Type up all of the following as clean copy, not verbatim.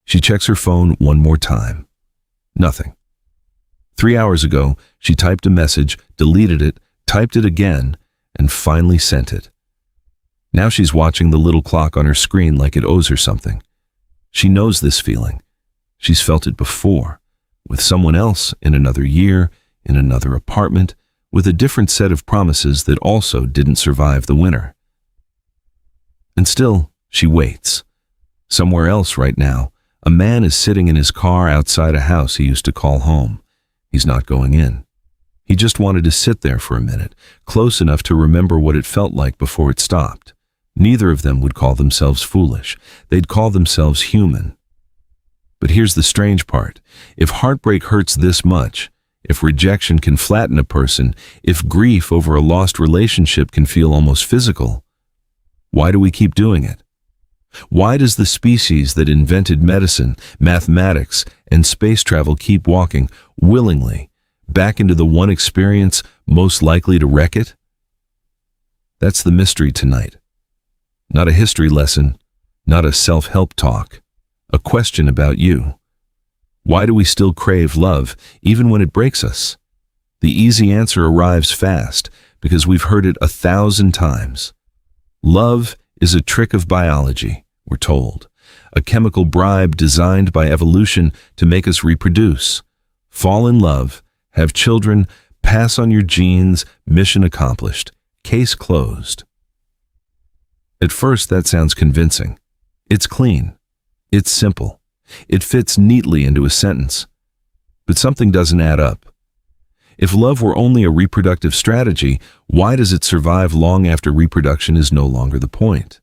She checks her phone one more time. Nothing. 3 hours ago, she typed a message, deleted it, typed it again, and finally sent it. Now she's watching the little clock on her screen like it owes her something. She knows this feeling. She's felt it before, with someone else, in another year, in another apartment, with a different set of promises that also didn't survive the winter. And still, she waits. Somewhere else right now, a man is sitting in his car outside a house he used to call home. He's not going in. He just wanted to sit there for a minute, close enough to remember what it felt like before it stopped. Neither of them would call themselves foolish. They'd call themselves human. But here's the strange part. If heartbreak hurts this much, if rejection can flatten a person, if grief over a lost relationship can feel almost physical, why do we keep doing it? Why does the species that invented medicine, mathematics, and space travel keep walking, willingly, back into the one experience most likely to wreck it? That's the mystery tonight. Not a history lesson, not a self-help talk, a question about you. Why do we still crave love, even when it breaks us? The easy answer arrives fast, because we've heard it 1,000 times. Love is a trick of biology, we're told. A chemical bribe designed by evolution to make us reproduce. Fall in love, have children, pass on your genes, mission accomplished, case closed. At first, that sounds convincing. It's clean. It's simple. It fits neatly into a sentence. But something doesn't add up. If love were only a reproductive strategy, why does it survive long after reproduction is no longer the point?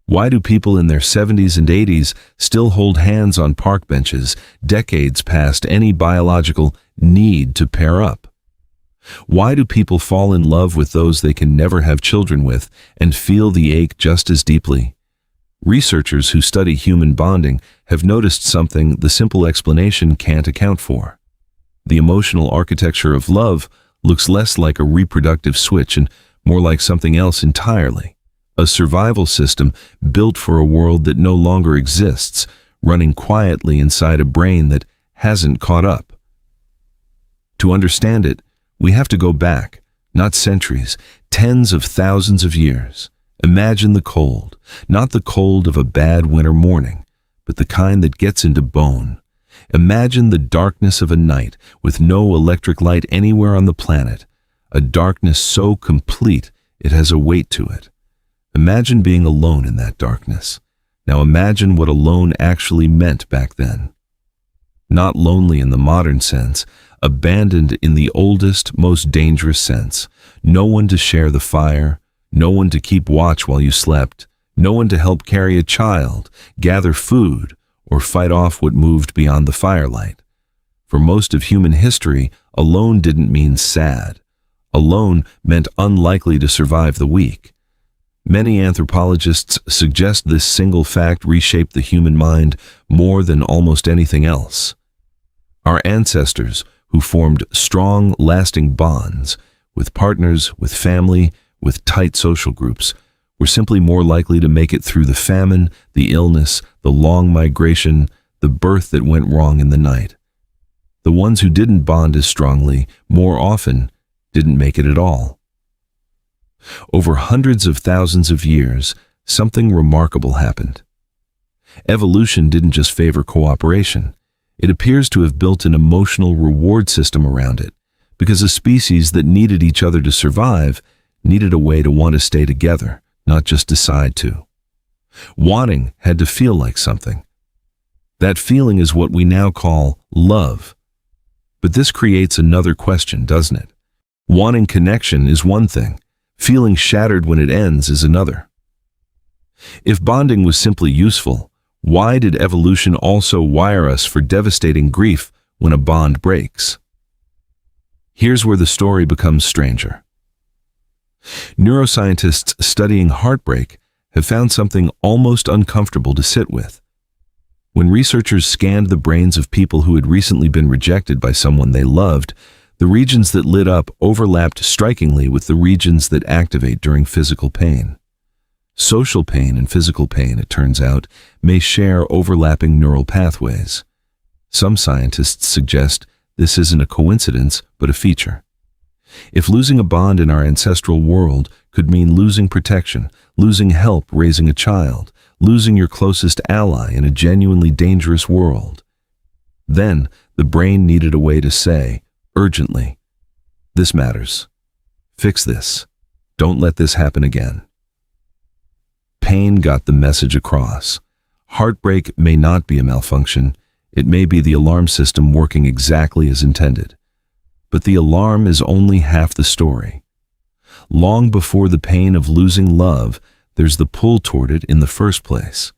Why do people in their 70s and 80s still hold hands on park benches, decades past any biological need to pair up? Why do people fall in love with those they can never have children with and feel the ache just as deeply? Researchers who study human bonding have noticed something the simple explanation can't account for. The emotional architecture of love looks less like a reproductive switch and more like something else entirely. A survival system built for a world that no longer exists, running quietly inside a brain that hasn't caught up. To understand it, we have to go back, not centuries, tens of thousands of years. Imagine the cold, not the cold of a bad winter morning, but the kind that gets into bone. Imagine the darkness of a night with no electric light anywhere on the planet, a darkness so complete it has a weight to it. Imagine being alone in that darkness. Now imagine what alone actually meant back then. Not lonely in the modern sense, abandoned in the oldest, most dangerous sense. No one to share the fire, no one to keep watch while you slept, no one to help carry a child, gather food, or fight off what moved beyond the firelight. For most of human history, alone didn't mean sad. Alone meant unlikely to survive the week. Many anthropologists suggest this single fact reshaped the human mind more than almost anything else. Our ancestors, who formed strong, lasting bonds with partners, with family, with tight social groups, were simply more likely to make it through the famine, the illness, the long migration, the birth that went wrong in the night. The ones who didn't bond as strongly, more often, didn't make it at all. Over hundreds of thousands of years, something remarkable happened. Evolution didn't just favor cooperation. It appears to have built an emotional reward system around it, because a species that needed each other to survive needed a way to want to stay together, not just decide to. Wanting had to feel like something. That feeling is what we now call love. But this creates another question, doesn't it? Wanting connection is one thing. Feeling shattered when it ends is another. If bonding was simply useful, why did evolution also wire us for devastating grief when a bond breaks? Here's where the story becomes stranger. Neuroscientists studying heartbreak have found something almost uncomfortable to sit with. When researchers scanned the brains of people who had recently been rejected by someone they loved, the regions that lit up overlapped strikingly with the regions that activate during physical pain. Social pain and physical pain, it turns out, may share overlapping neural pathways. Some scientists suggest this isn't a coincidence, but a feature. If losing a bond in our ancestral world could mean losing protection, losing help raising a child, losing your closest ally in a genuinely dangerous world, then the brain needed a way to say, urgently, this matters. Fix this. Don't let this happen again. Pain got the message across. Heartbreak may not be a malfunction. It may be the alarm system working exactly as intended. But the alarm is only half the story. Long before the pain of losing love, there's the pull toward it in the first place.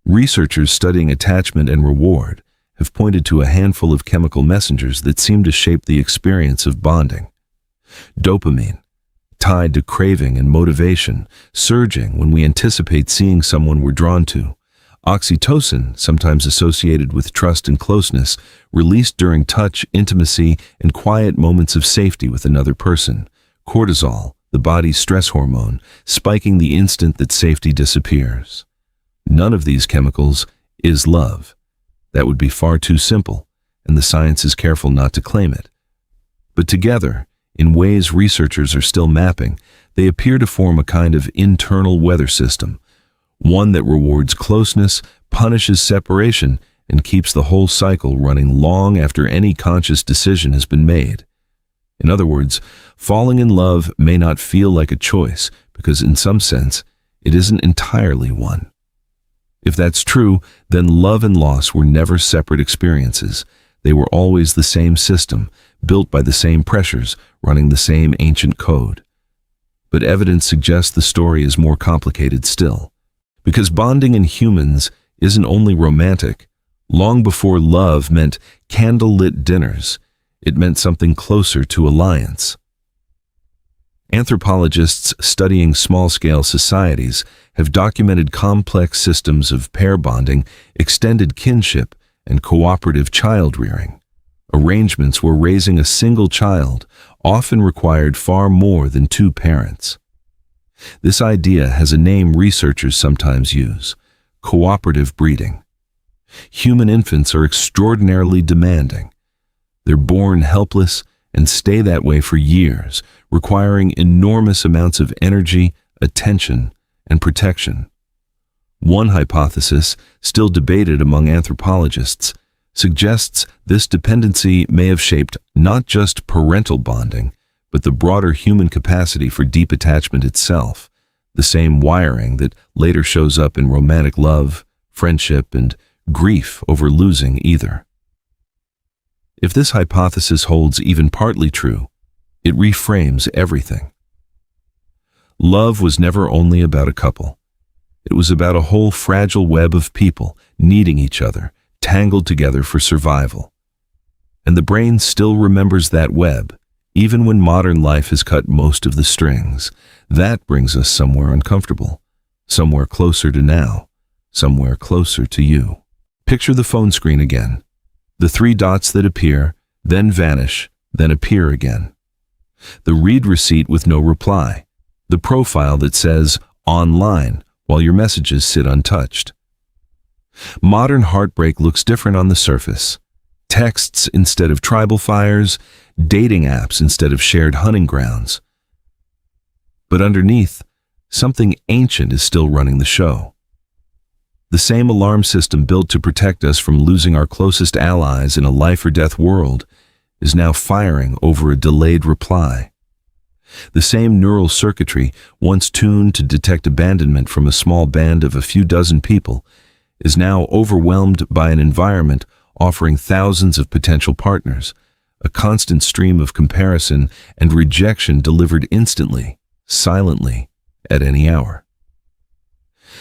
Researchers studying attachment and reward have pointed to a handful of chemical messengers that seem to shape the experience of bonding. Dopamine, tied to craving and motivation, surging when we anticipate seeing someone we're drawn to. Oxytocin, sometimes associated with trust and closeness, released during touch, intimacy, and quiet moments of safety with another person. Cortisol, the body's stress hormone, spiking the instant that safety disappears. None of these chemicals is love. That would be far too simple, and the science is careful not to claim it. But together, in ways researchers are still mapping, they appear to form a kind of internal weather system, one that rewards closeness, punishes separation, and keeps the whole cycle running long after any conscious decision has been made. In other words, falling in love may not feel like a choice because in some sense, it isn't entirely one. If that's true, then love and loss were never separate experiences. They were always the same system, built by the same pressures, running the same ancient code. But evidence suggests the story is more complicated still. Because bonding in humans isn't only romantic. Long before love meant candle-lit dinners, it meant something closer to alliance. Anthropologists studying small-scale societies have documented complex systems of pair bonding, extended kinship, and cooperative child-rearing. Arrangements where raising a single child often required far more than two parents. This idea has a name researchers sometimes use: cooperative breeding. Human infants are extraordinarily demanding. They're born helpless and stay that way for years, requiring enormous amounts of energy, attention, and protection. One hypothesis, still debated among anthropologists, suggests this dependency may have shaped not just parental bonding, but the broader human capacity for deep attachment itself, the same wiring that later shows up in romantic love, friendship, and grief over losing either. If this hypothesis holds even partly true, it reframes everything. Love was never only about a couple. It was about a whole fragile web of people needing each other, tangled together for survival. And the brain still remembers that web, even when modern life has cut most of the strings. That brings us somewhere uncomfortable, somewhere closer to now, somewhere closer to you. Picture the phone screen again. The three dots that appear, then vanish, then appear again. The read receipt with no reply. The profile that says online while your messages sit untouched. Modern heartbreak looks different on the surface. Texts instead of tribal fires, dating apps instead of shared hunting grounds. But underneath, something ancient is still running the show. The same alarm system built to protect us from losing our closest allies in a life-or-death world is now firing over a delayed reply. The same neural circuitry, once tuned to detect abandonment from a small band of a few dozen people, is now overwhelmed by an environment offering thousands of potential partners, a constant stream of comparison and rejection delivered instantly, silently, at any hour.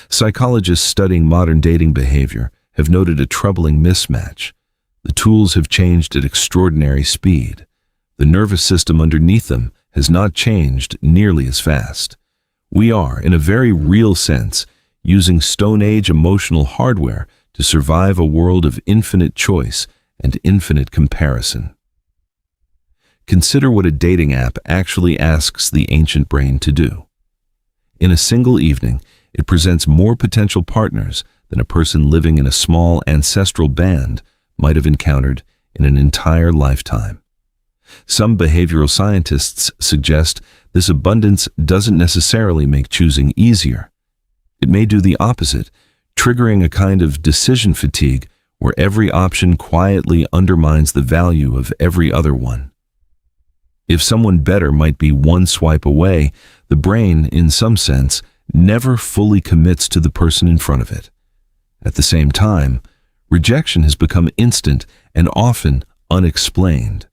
Psychologists studying modern dating behavior have noted a troubling mismatch. The tools have changed at extraordinary speed. The nervous system underneath them has not changed nearly as fast. We are, in a very real sense, using Stone Age emotional hardware to survive a world of infinite choice and infinite comparison. Consider what a dating app actually asks the ancient brain to do. In a single evening, It presents more potential partners than a person living in a small ancestral band might have encountered in an entire lifetime. Some behavioral scientists suggest this abundance doesn't necessarily make choosing easier. It may do the opposite, triggering a kind of decision fatigue where every option quietly undermines the value of every other one. If someone better might be one swipe away, the brain, in some sense, never fully commits to the person in front of it. At the same time, rejection has become instant and often unexplained.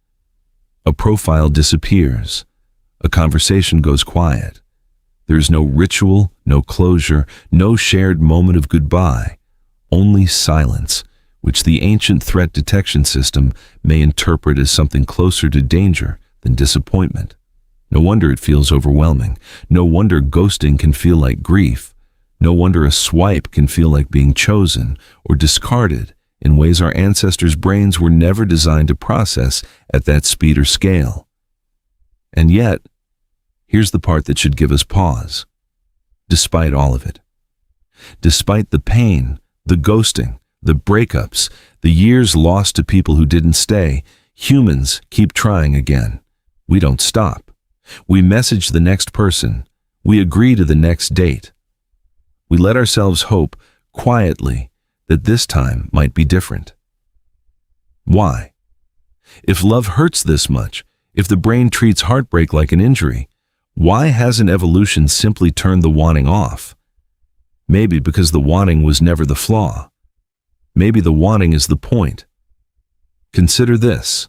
A profile disappears. A conversation goes quiet. There is no ritual, no closure, no shared moment of goodbye, only silence, which the ancient threat detection system may interpret as something closer to danger than disappointment. No wonder it feels overwhelming. No wonder ghosting can feel like grief. No wonder a swipe can feel like being chosen or discarded in ways our ancestors' brains were never designed to process at that speed or scale. And yet, here's the part that should give us pause. Despite all of it, despite the pain, the ghosting, the breakups, the years lost to people who didn't stay, humans keep trying again. We don't stop. We message the next person. We agree to the next date. We let ourselves hope, quietly, that this time might be different. Why? If love hurts this much, if the brain treats heartbreak like an injury, why hasn't evolution simply turned the wanting off? Maybe because the wanting was never the flaw. Maybe the wanting is the point. Consider this.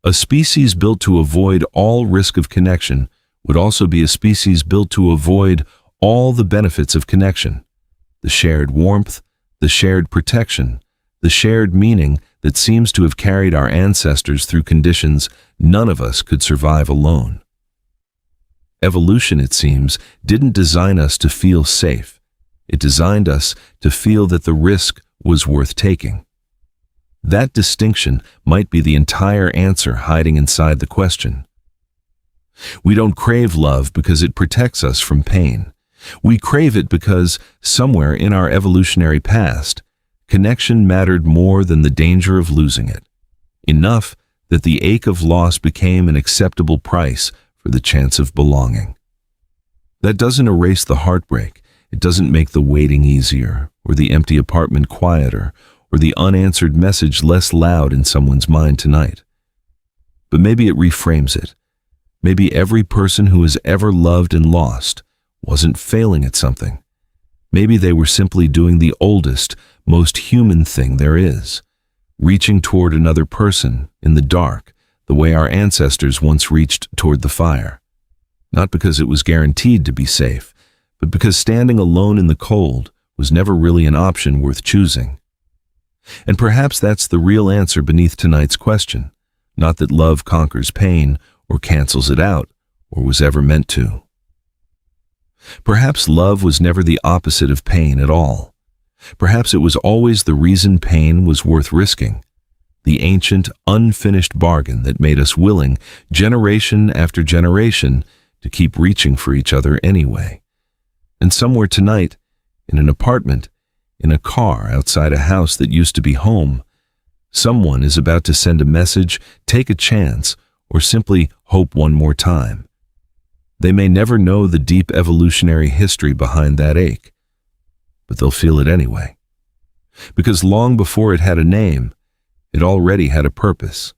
A species built to avoid all risk of connection would also be a species built to avoid all the benefits of connection. The shared warmth, the shared protection, the shared meaning that seems to have carried our ancestors through conditions none of us could survive alone. Evolution, it seems, didn't design us to feel safe. It designed us to feel that the risk was worth taking. That distinction might be the entire answer hiding inside the question. We don't crave love because it protects us from pain. We crave it because, somewhere in our evolutionary past, connection mattered more than the danger of losing it. Enough that the ache of loss became an acceptable price for the chance of belonging. That doesn't erase the heartbreak. It doesn't make the waiting easier, or the empty apartment quieter, or the unanswered message less loud in someone's mind tonight. But maybe it reframes it. Maybe every person who has ever loved and lost wasn't failing at something. Maybe they were simply doing the oldest, most human thing there is, reaching toward another person in the dark, the way our ancestors once reached toward the fire. Not because it was guaranteed to be safe, but because standing alone in the cold was never really an option worth choosing. And perhaps that's the real answer beneath tonight's question, not that love conquers pain or cancels it out, or was ever meant to. Perhaps love was never the opposite of pain at all. Perhaps it was always the reason pain was worth risking, the ancient, unfinished bargain that made us willing, generation after generation, to keep reaching for each other anyway. And somewhere tonight, in an apartment, in a car outside a house that used to be home, someone is about to send a message, take a chance, or simply hope one more time. They may never know the deep evolutionary history behind that ache, but they'll feel it anyway. Because long before it had a name, it already had a purpose.